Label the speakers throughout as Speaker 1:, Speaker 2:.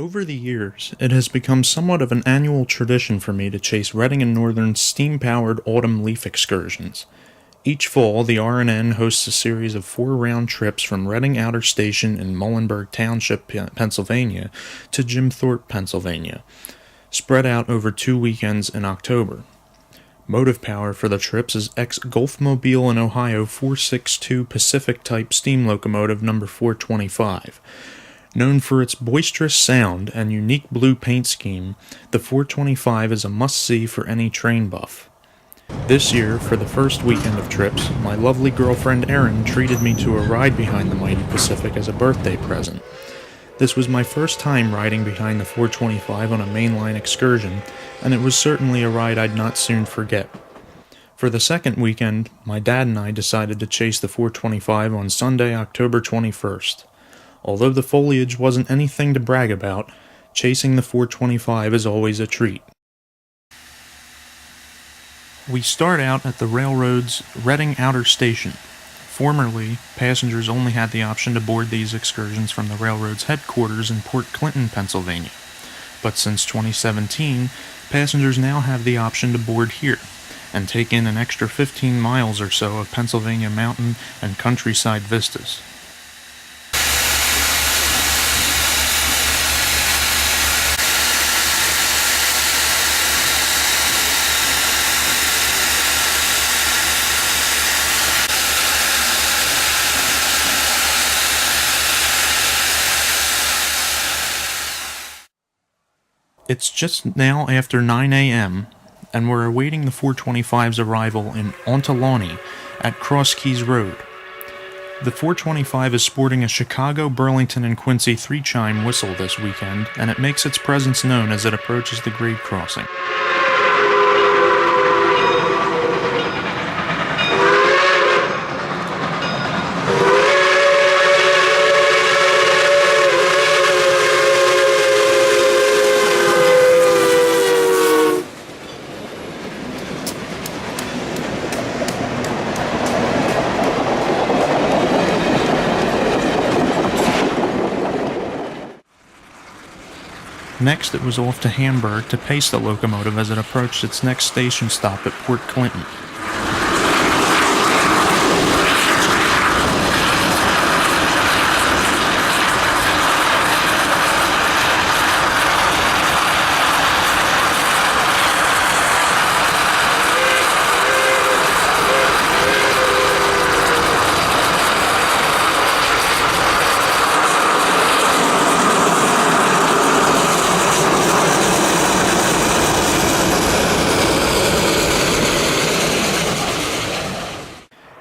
Speaker 1: Over the years, it has become somewhat of an annual tradition for me to chase Reading and Northern's steam-powered autumn leaf excursions. Each fall, the R&N hosts a series of 4-round trips from Reading Outer Station in Muhlenberg Township, Pennsylvania, to Jim Thorpe, Pennsylvania, spread out over 2 weekends in October. Motive power for the trips is ex-Gulfmobile in Ohio 462 Pacific-type steam locomotive number 425. Known for its boisterous sound and unique blue paint scheme, the 425 is a must-see for any train buff. This year, for the first weekend of trips, my lovely girlfriend Erin treated me to a ride behind the mighty Pacific as a birthday present. This was my first time riding behind the 425 on a mainline excursion, and it was certainly a ride I'd not soon forget. For the second weekend, my dad and I decided to chase the 425 on Sunday, October 21st. Although the foliage wasn't anything to brag about, chasing the 425 is always a treat. We start out at the railroad's Reading Outer Station. Formerly, passengers only had the option to board these excursions from the railroad's headquarters in Port Clinton, Pennsylvania. But since 2017, passengers now have the option to board here and take in an extra 15 miles or so of Pennsylvania mountain and countryside vistas. It's just now after 9 a.m., and we're awaiting the 425's arrival in Ontelaunee at Cross Keys Road. The 425 is sporting a Chicago, Burlington, and Quincy 3-chime whistle this weekend, and it makes its presence known as it approaches the grade crossing. Next, it was off to Hamburg to pace the locomotive as it approached its next station stop at Port Clinton.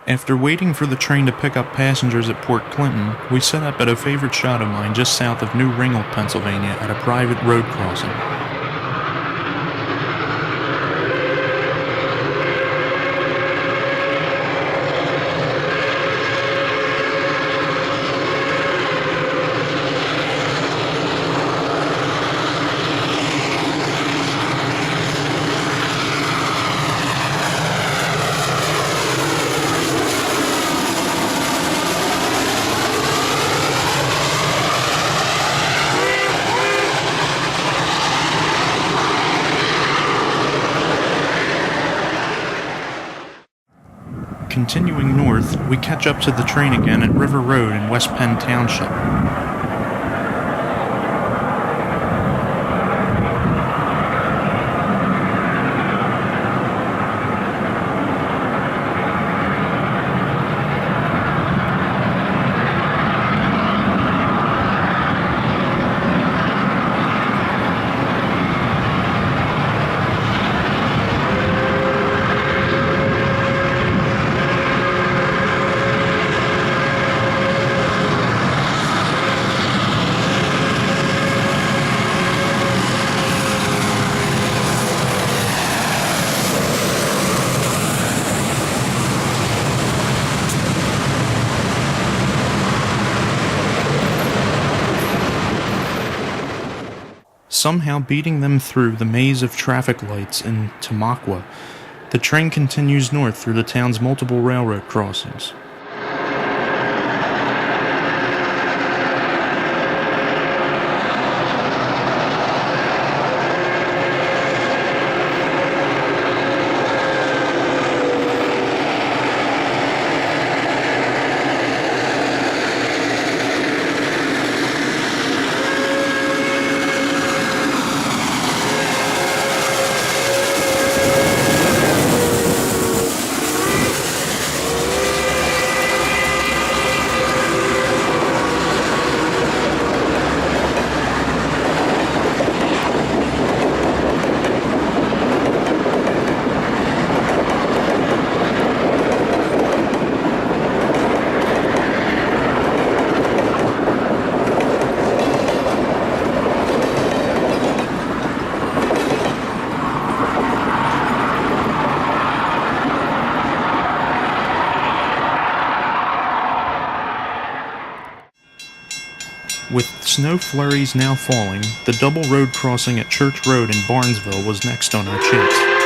Speaker 1: After waiting for the train to pick up passengers at Port Clinton, we set up at a favorite shot of mine just south of New Ringgold, Pennsylvania, at a private road crossing. Continuing north, we catch up to the train again at River Road in West Penn Township. Somehow beating them through the maze of traffic lights in Tamaqua, the train continues north through the town's multiple railroad crossings. snow flurries now falling, the double road crossing at Church Road in Barnesville was next on our chase.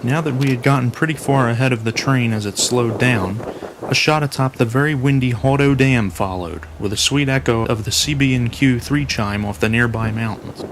Speaker 1: Now that we had gotten pretty far ahead of the train as it slowed down, a shot atop the very windy Hawdo Dam followed, with a sweet echo of the CB&Q 3 chime off the nearby mountains.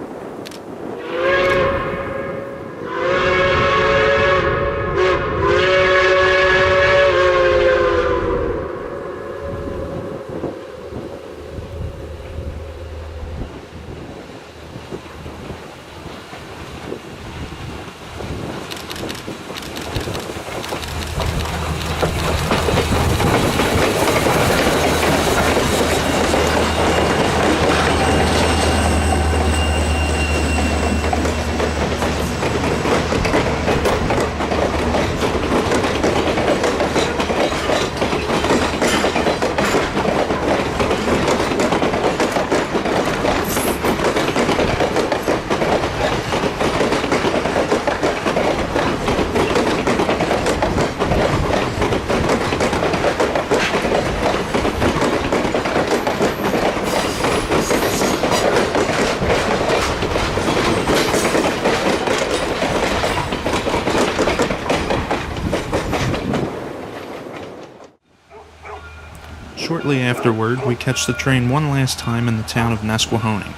Speaker 1: Shortly afterward, we catch the train one last time in the town of Nesquehoning.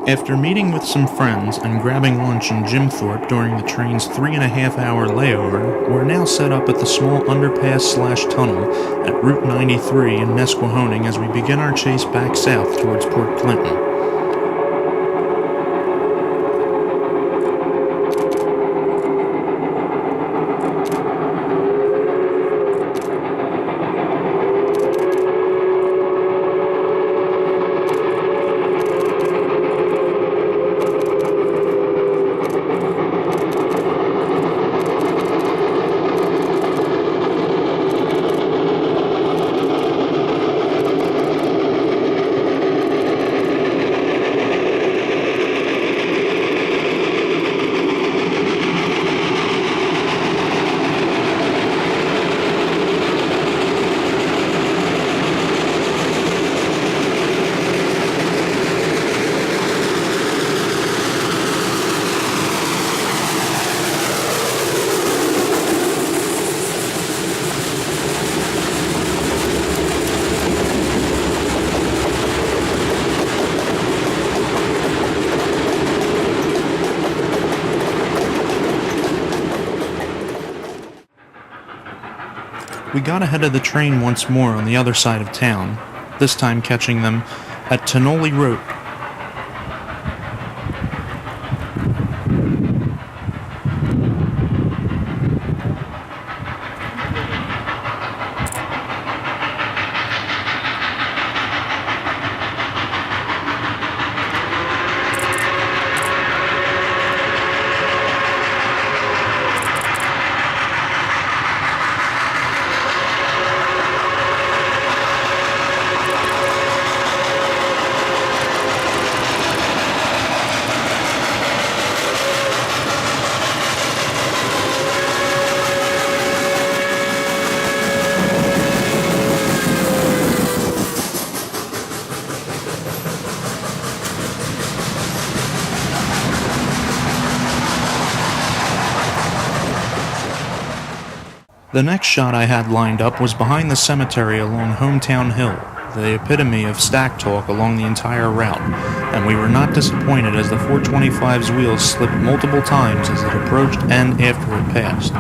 Speaker 1: After meeting with some friends and grabbing lunch in Jim Thorpe during the train's 3.5-hour layover, we're now set up at the small underpass/tunnel at Route 93 in Nesquehoning as we begin our chase back south towards Port Clinton. We got ahead of the train once more on the other side of town, this time catching them at Tonoli Road. The next shot I had lined up was behind the cemetery along Hometown Hill, the epitome of stack talk along the entire route, and we were not disappointed as the 425's wheels slipped multiple times as it approached and after it passed.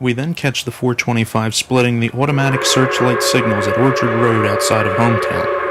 Speaker 1: We then catch the 425 splitting the automatic searchlight signals at Orchard Road outside of Hometown.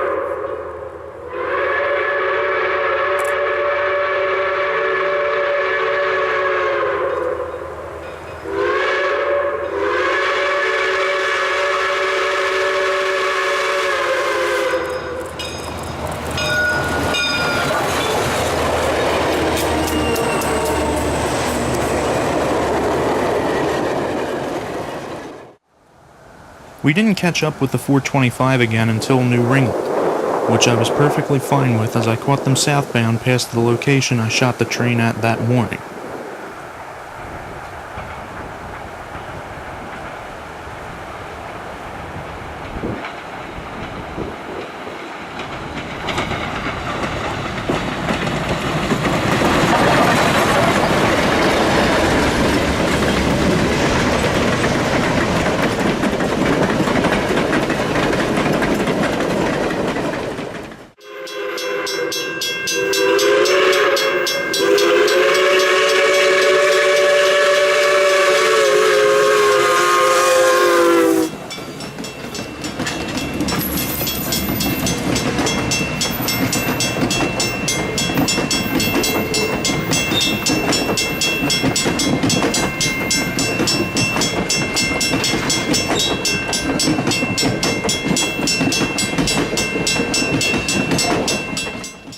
Speaker 1: We didn't catch up with the 425 again until New Ringgold, which I was perfectly fine with as I caught them southbound past the location I shot the train at that morning.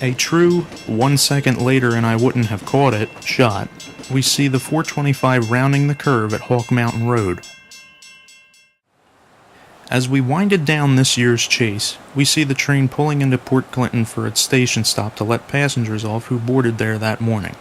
Speaker 1: A true 1 second later and I wouldn't have caught it shot. We see the 425 rounding the curve at Hawk Mountain Road. As we winded down this year's chase, we see the train pulling into Port Clinton for its station stop to let passengers off who boarded there that morning.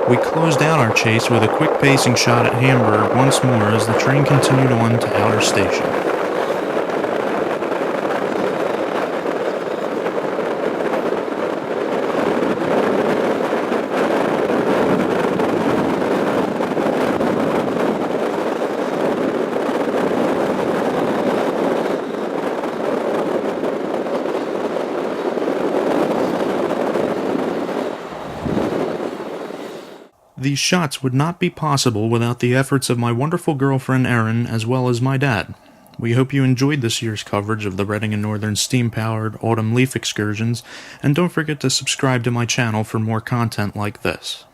Speaker 1: We closed out our chase with a quick pacing shot at Hamburg once more as the train continued on to Outer Station. These shots would not be possible without the efforts of my wonderful girlfriend Erin as well as my dad. We hope you enjoyed this year's coverage of the Reading and Northern steam-powered autumn leaf excursions, and don't forget to subscribe to my channel for more content like this.